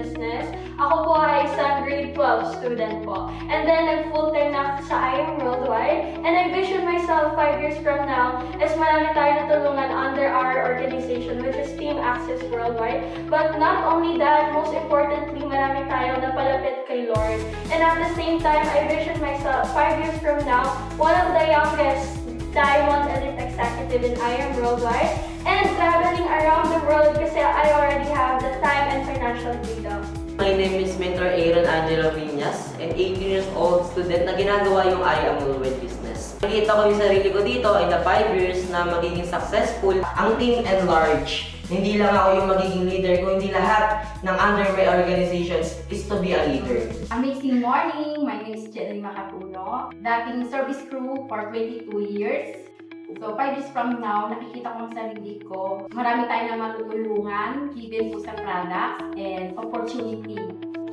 business. Ako po ay isang grade 12 student po. And then, nag-full-time na sa I Am Worldwide. And I vision myself 5 years from now as marami tayo natulungan under our organization, which is Team Access Worldwide. But not only that, most importantly, marami tayo napalapit kay Lord. And at the same time, I vision myself 5 years from now, one of the youngest Diamond Elite Executive in I Am Worldwide, and traveling around the world kasi I already have the time and financial freedom. My name is Mentor Aaron Angelo Viñas, an 18 years old student na ginagawa yung I Am Worldwide business. Nakita ko yung sarili ko dito ay na 5 years na magiging successful ang team at large. Hindi lang ako yung magiging leader, kung hindi lahat ng under my organizations is to be a leader. Amazing morning! My name is Jenny Macapuno, dating service crew for 22 years. So 5 years from now, nakikita ko ang sarili ko. Marami tayong na matutulungan, given po sa products and opportunity.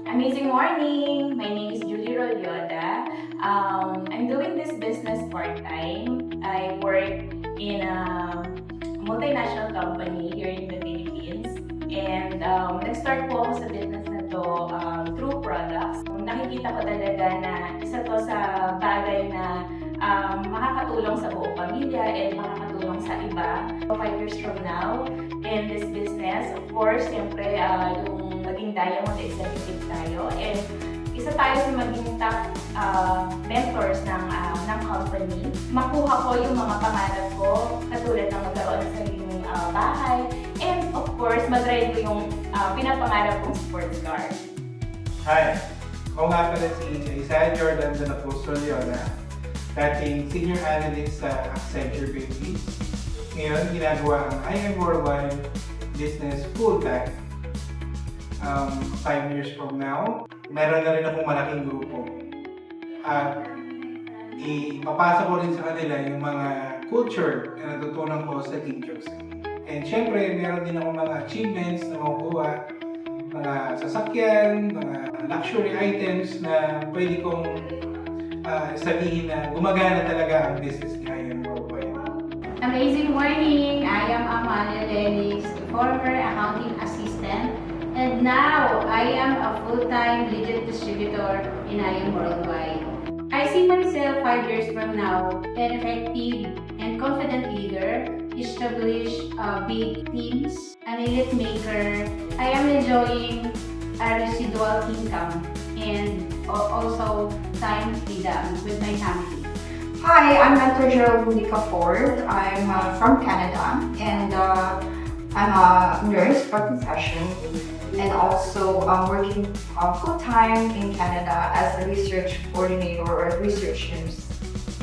Amazing morning! My name is Julie Rolyoda. I'm doing this business part-time. I work in a multinational company here in the Philippines. And nag-start po ako sa business na to through products. Nakikita ko talaga na isa to sa bagay na makakatulong sa buong pamilya and makakatulong sa iba. 5 years from now, in this business, of course, siyempre yung maging Diamond Executive tayo. And isa tayo sa maging top mentors ng company. Makuha ko yung mga pangarap ko, katulad ng magkaroon ng sariling bahay. And of course, mag-ride ko yung pinapangarap kong sports car. Hi! Ako nga pala si Isaiah Jordan Donapos Rolyoda, dating Senior Analyst sa Accenture Philippines. Ngayon, ginagawa ang I Am Worldwide business full-time. 5 years from now, meron na rin akong malaking grupo. At ipapasa ko rin sa kanila yung mga culture na natutunan ko sa Team Chosen. And syempre, meron din akong mga achievements na makukuha, mga sasakyan, mga luxury items na pwede kong sabihin na gumagana talaga ang business ni I Am Worldwide. Amazing morning! I am Amalia Dennis, former accounting assistant. And now, I am a full-time legit distributor in I Am Worldwide. I see myself 5 years from now, an effective and confident leader, establish big teams, an elite maker. I am enjoying a residual income and also time freedom with my family. Hi, I'm Mentor Gerald Monica Ford. I'm from Canada and I'm a nurse by profession and also working full-time in Canada as a research coordinator or a research nurse.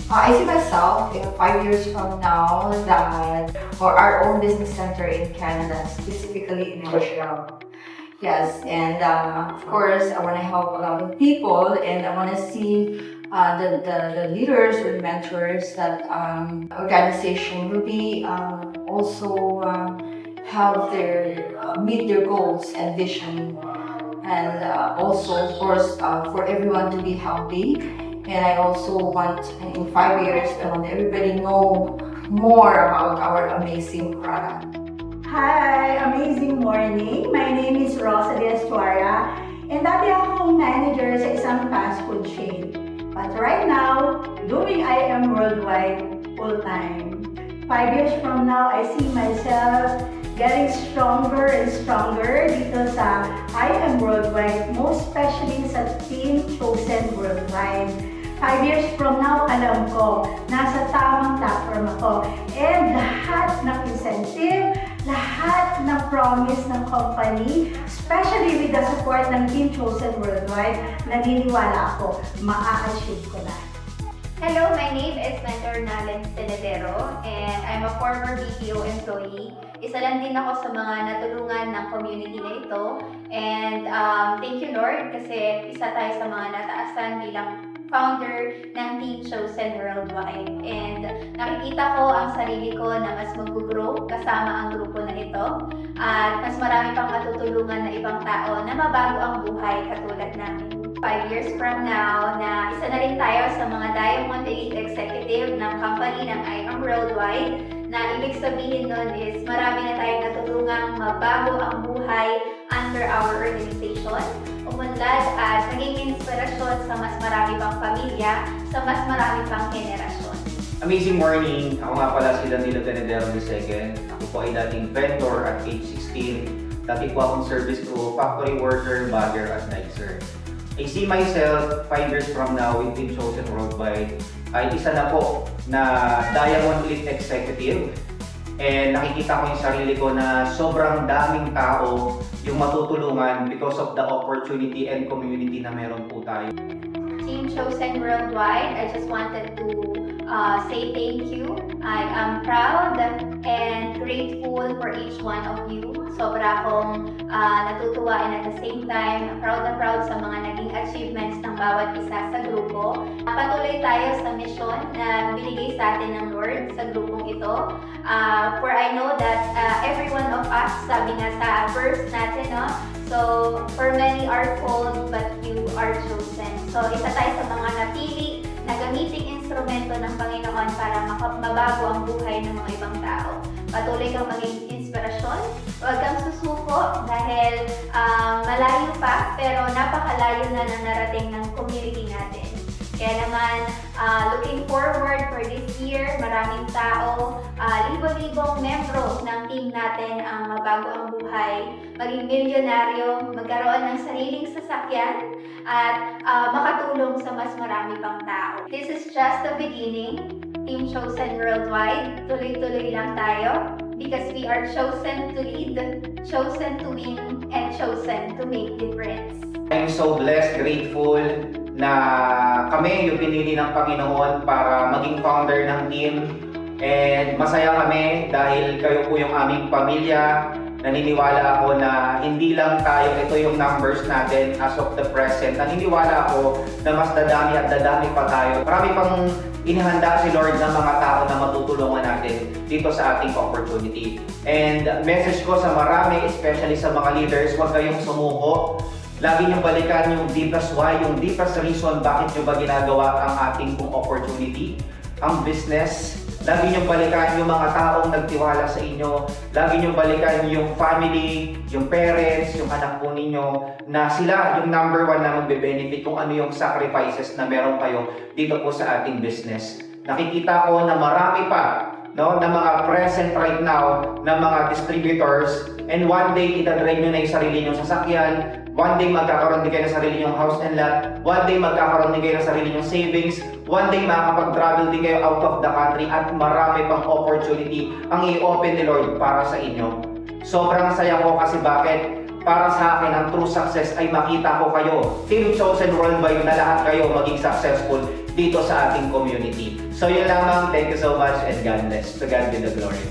I see myself in 5 years from now that our own business center in Canada, specifically in Montreal. Yes, and of course, I want to help a lot of people and I want to see the leaders or mentors that organization will be also have their meet their goals and vision, and also of course for everyone to be healthy. And I also want in 5 years I want everybody know more about our amazing product. Hi! Amazing morning! My name is Rosalie Estuara and dati akong manager sa isang fast food chain. But right now, doing I Am Worldwide full-time. 5 years from now, I see myself getting stronger and stronger dito sa I Am Worldwide, most especially sa Team Chosen Worldwide. 5 years from now, alam ko, nasa tamang platform ako. And lahat ng incentive, lahat ng promise ng company, especially with the support ng Team Chosen Worldwide, naniniwala ako, maa-achieve ko na. Hello, my name is Mentor Nalen Tenedero and I'm a former BPO employee. Isa lang din ako sa mga natulungan ng community na ito. And thank you Lord kasi isa tayo sa mga nataasan bilang founder ng Team Chosen Worldwide. And nakikita ko ang sarili ko na mas mag-grow kasama ang grupo na ito. At mas marami pang matutulungan na ibang tao na mabago ang buhay katulad namin. 5 years from now, na isa na rin tayo sa mga Diamond Elite Executive ng company ng I Am Worldwide, na ibig sabihin nun is marami na tayong natulungang mabago ang buhay under our organization, umunlad at naging inspirasyon sa mas marami pang pamilya, sa mas marami pang henerasyon. Amazing morning! Ako nga pala si Danilo Tenedero II. Ako po ay dating vendor at age 16. Dati po akong service to factory worker, bagger at nicer. I see myself 5 years from now with Team Chosen Worldwide ay isa na po na Diamond Elite Executive. And nakikita ko yung sarili ko na sobrang daming tao yung matutulungan because of the opportunity and community na meron po tayo. Team Chosen Worldwide, I just wanted to say thank you. I am proud and grateful for each one of you. Sobra akong natutuwa and at the same time, proud na proud sa mga naging achievements ng bawat isa sa grupo. Patuloy tayo sa mission na binigay sa atin ng Lord sa grupong ito. For I know that every one of us, sabi nga sa verse natin, no? So, for many are called, but you are chosen. So, isa tayo sa mga napili na gamiting instrumento ng Panginoon para mabago ang buhay ng mga ibang tao. Patuloy kang maging inspirasyon, huwag kang susuko dahil malayo pa, pero napakalayo na narating ng community natin. Kaya naman, looking forward for this year, maraming tao, libo-libong membro ng team natin ang mabago ang buhay, maging milyonaryo, magkaroon ng sariling sasakyan, at makatulong sa mas marami pang tao. This is just the beginning. Team Chosen Worldwide, tuloy-tuloy lang tayo because we are chosen to lead, chosen to win, and chosen to make difference. I'm so blessed, grateful na kami yung pinili ng Panginoon para maging founder ng team. And masaya kami dahil kayo po yung aming pamilya. Naniniwala ako na hindi lang tayo, ito yung numbers natin as of the present. Naniniwala ako na mas dadami at dadami pa tayo. Marami pang inihanda si Lord ng mga tao na matutulungan natin dito sa ating opportunity. And message ko sa marami, especially sa mga leaders, huwag kayong sumuko. Lagi niyong balikan yung deepest why, yung deepest reason bakit nyo ba ginagawa ang ating opportunity, ang business. Lagi niyong balikan yung mga taong nagtiwala sa inyo. Lagi niyong balikan yung family, yung parents, yung anak po ninyo, na sila yung number 1 na magbe-benefit kung ano yung sacrifices na meron kayo dito po sa ating business. Nakikita ko na marami pa, no, na mga present right now na mga distributors, and one day itadrain nyo na yung sarili nyong sasakyan, one day magkakaroon din kayo ng sarili nyong house and lot, one day magkakaroon din kayo ng sarili nyong savings, one day makakapag-travel din kayo out of the country, at marami pang opportunity ang i-open ni Lord para sa inyo. Sobrang saya ko kasi bakit? Para sa akin, ang true success ay makita ko kayo, Team Chosen Worldwide, na lahat kayo maging successful dito sa ating community. So yun lamang, thank you so much and God bless. To God be the glory.